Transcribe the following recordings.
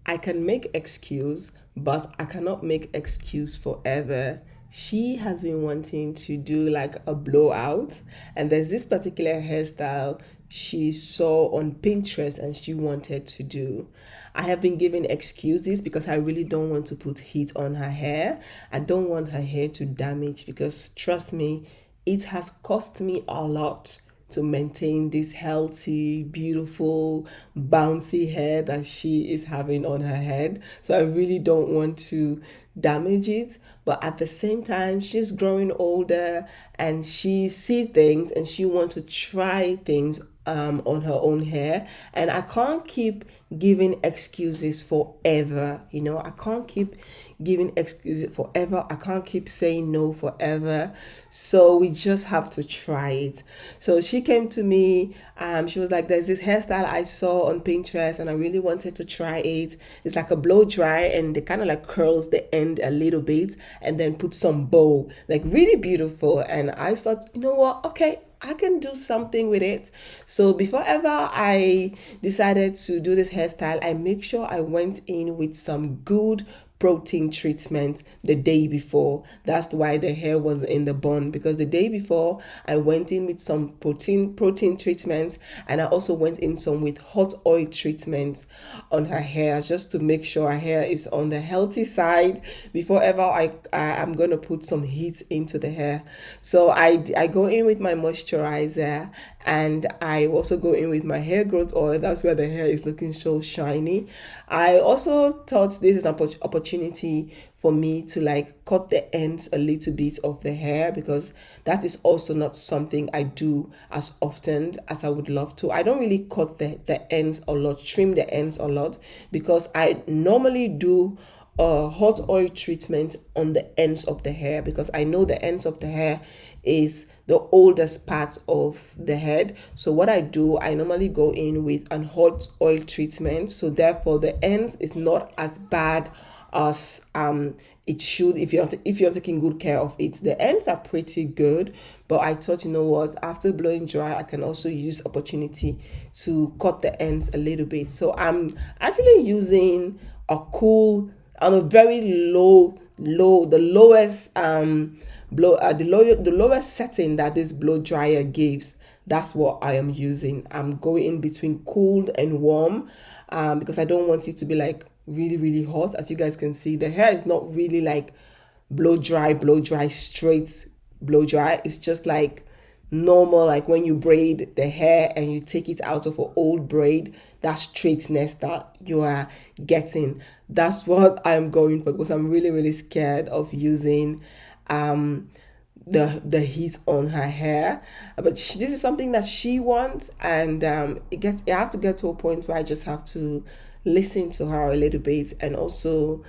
I can make excuse, but I cannot make excuse forever. She has been wanting to do like a blowout, and there's this particular hairstyle she saw on Pinterest and she wanted to do. I have been giving excuses because I really don't want to put heat on her hair. I don't want her hair to damage because trust me, it has cost me a lot to maintain this healthy, beautiful, bouncy hair that she is having on her head. So I really don't want to damage it. But at the same time, she's growing older and she see things and she wants to try things on her own hair. And I can't keep giving excuses forever. I can't keep giving excuses forever. I can't keep saying no forever. So we just have to try it. So she came to me. She was like, there's this hairstyle I saw on Pinterest and I really wanted to try it. It's like a blow dry and they kind of like curls the end a little bit and then put some bow, like really beautiful. And I thought, you know what? Okay, I can do something with it. So before ever I decided to do this hairstyle, I make sure I went in with some good protein treatment the day before. That's why the hair was in the bun, because the day before I went in with some protein treatments, and I also went in some with hot oil treatments on her hair just to make sure her hair is on the healthy side before ever I'm going to put some heat into the hair. So I go in with my moisturizer and I also go in with my hair growth oil. That's where the hair is looking so shiny. I also thought this is an opportunity for me to like cut the ends a little bit of the hair, because that is also not something I do as often as I would love to. I don't really cut the ends a lot, trim the ends a lot, because I normally do a hot oil treatment on the ends of the hair, because I know the ends of the hair is the oldest parts of the head. So what I do, I normally go in with an hot oil treatment, so therefore the ends is not as bad as it should if you're taking good care of it. The ends are pretty good, but I thought, you know what, after blowing dry I can also use opportunity to cut the ends a little bit. So I'm actually using a cool on a very the lowest the lowest setting that this blow dryer gives. That's what I am using. I'm going in between cooled and warm, because I don't want it to be like really hot. As you guys can see, the hair is not really like blow dry straight blow dry. It's just like normal, like when you braid the hair and you take it out of an old braid, that straightness that you are getting. That's what I'm going for, because I'm really scared of using the heat on her hair. But this is something that she wants, and I have to get to a point where I just have to listen to her a little bit and also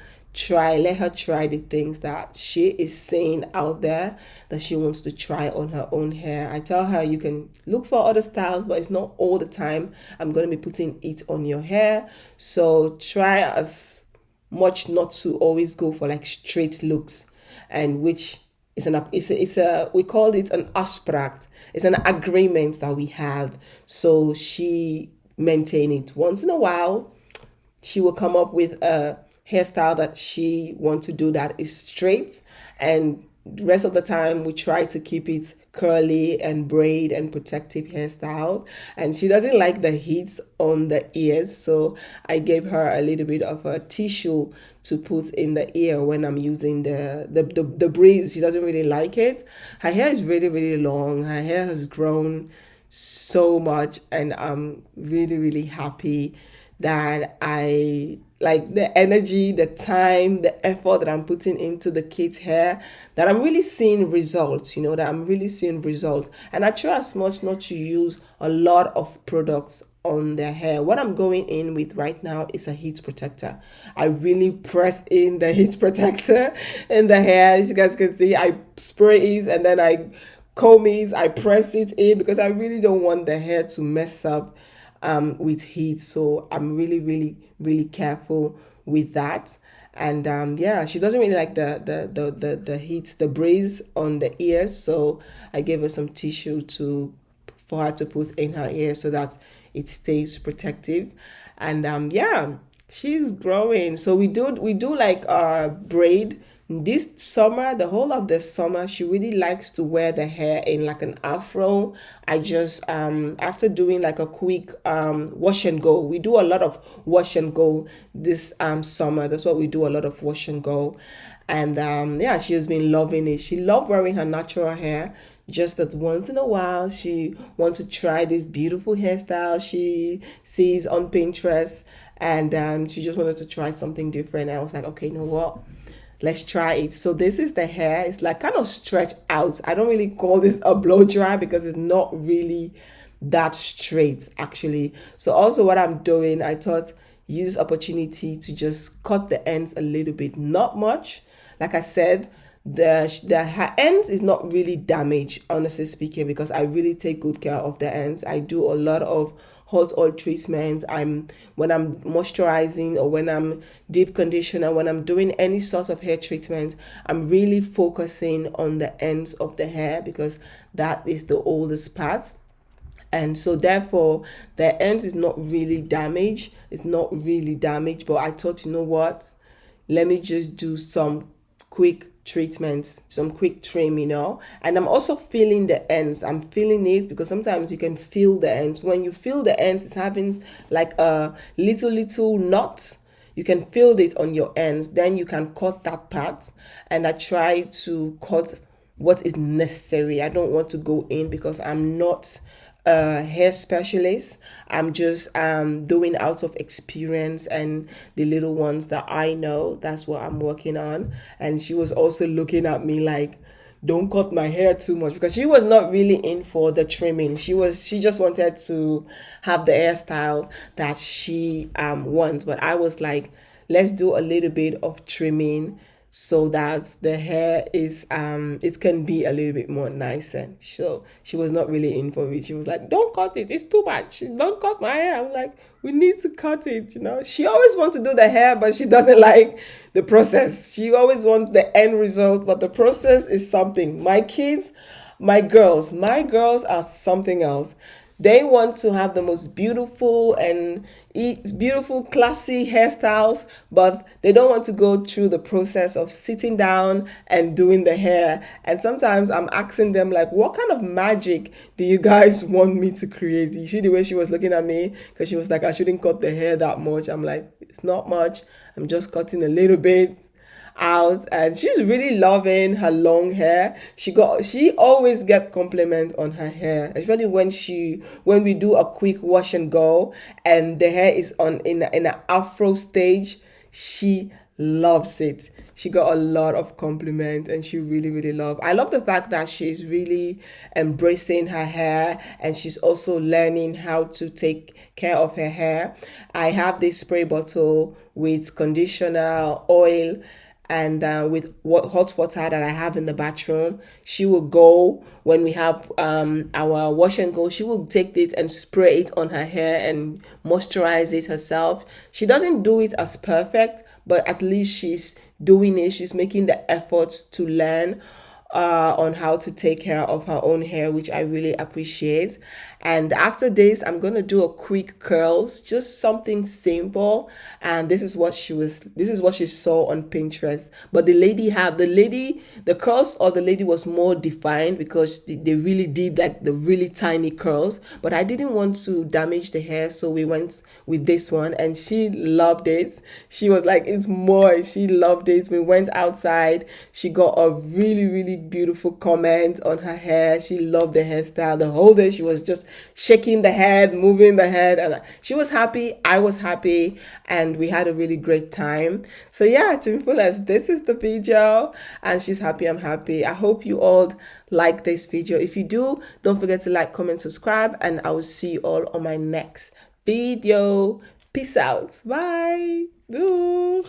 let her try the things that she is saying out there that she wants to try on her own hair. I tell her you can look for other styles, but it's not all the time I'm going to be putting it on your hair. So try as much not to always go for like straight looks, and which is we call it an abstract. It's an agreement that we have. So she maintain it. Once in a while she will come up with a hairstyle that she wants to do that is straight, and the rest of the time we try to keep it curly and braid and protective hairstyle. And she doesn't like the heat on the ears, so I gave her a little bit of a tissue to put in the ear when I'm using the braids. She doesn't really like it. Her hair is really long. Her hair has grown so much, and I'm really happy that I like the energy, the time, the effort that I'm putting into the kids' hair, that I'm really seeing results, that I'm really seeing results. And I try as much not to use a lot of products on their hair. What I'm going in with right now is a heat protector. I really press in the heat protector in the hair. As you guys can see, I spray it and then I comb it, I press it in, because I really don't want the hair to mess up with heat. So I'm really careful with that. And she doesn't really like the heat, the braids on the ears. So I gave her some tissue for her to put in her ear so that it stays protective. And She's growing. So we do like braid. This summer, the whole of the summer, she really likes to wear the hair in like an afro. I just after doing like a quick wash and go. We do a lot of wash and go this summer. That's what we do, a lot of wash and go. And yeah, she has been loving it. She loved wearing her natural hair. Just that once in a while she wants to try this beautiful hairstyle she sees on Pinterest, and she just wanted to try something different. And I was like, okay, you know what? Let's try it. So this is the hair. It's like kind of stretched out. I don't really call this a blow dry because it's not really that straight actually. So also what I'm doing, I thought use this opportunity to just cut the ends a little bit, not much. Like I said, the hair ends is not really damaged, honestly speaking, because I really take good care of the ends. I do a lot of hot oil treatment. When I'm moisturizing or when I'm deep conditioner, when I'm doing any sort of hair treatment, I'm really focusing on the ends of the hair because that is the oldest part. And so therefore the ends is not really damaged. It's not really damaged, but I thought, you know what, let me just do some quick treatments, some quick trim, and I'm also feeling the ends. I'm feeling it because sometimes you can feel the ends. When you feel the ends, it's having like a little knot. You can feel it on your ends, then you can cut that part. And I try to cut what is necessary. I don't want to go in because I'm not a hair specialist. I'm just doing out of experience and the little ones that I know. That's what I'm working on. And she was also looking at me like, don't cut my hair too much, because she was not really in for the trimming. She just wanted to have the hairstyle that she wants. But I was like, let's do a little bit of trimming so that the hair is it can be a little bit more nicer. So she was not really in for it. She was like, don't cut it, it's too much, don't cut my hair. I'm like, we need to cut it. She always wants to do the hair, but she doesn't like the process. She always wants the end result, but the process is something. My girls are something else. They want to have the most beautiful and beautiful, classy hairstyles, but they don't want to go through the process of sitting down and doing the hair. And sometimes I'm asking them, like, what kind of magic do you guys want me to create? You see the way she was looking at me, because she was like, I shouldn't cut the hair that much. I'm like, it's not much. I'm just cutting a little bit out. And she's really loving her long hair. She always get compliment on her hair, especially when we do a quick wash and go and the hair is on in an afro stage. She loves it. She got a lot of compliment and she really, really I love the fact that she's really embracing her hair, and she's also learning how to take care of her hair. I have this spray bottle with conditioner, oil, and with hot water that I have in the bathroom. She will go when we have our wash and go. She will take it and spray it on her hair and moisturize it herself. She doesn't do it as perfect, but at least she's doing it. She's making the effort to learn on how to take care of her own hair, which I really appreciate. And after this, I'm gonna do a quick curls, just something simple. And this is what she saw on Pinterest. But the curls of the lady was more defined because they really did like the really tiny curls. But I didn't want to damage the hair, so we went with this one, and she loved it. She was like, it's more. She loved it. We went outside. She got a really, really beautiful comment on her hair. She loved the hairstyle. The whole day she was just shaking the head, moving the head, and she was happy. I was happy, and we had a really great time. So yeah, to be fullest, this is the video, and she's happy, I'm happy. I hope you all like this video. If you do, don't forget to like, comment, subscribe, and I will see you all on my next video. Peace out. Bye. Ooh.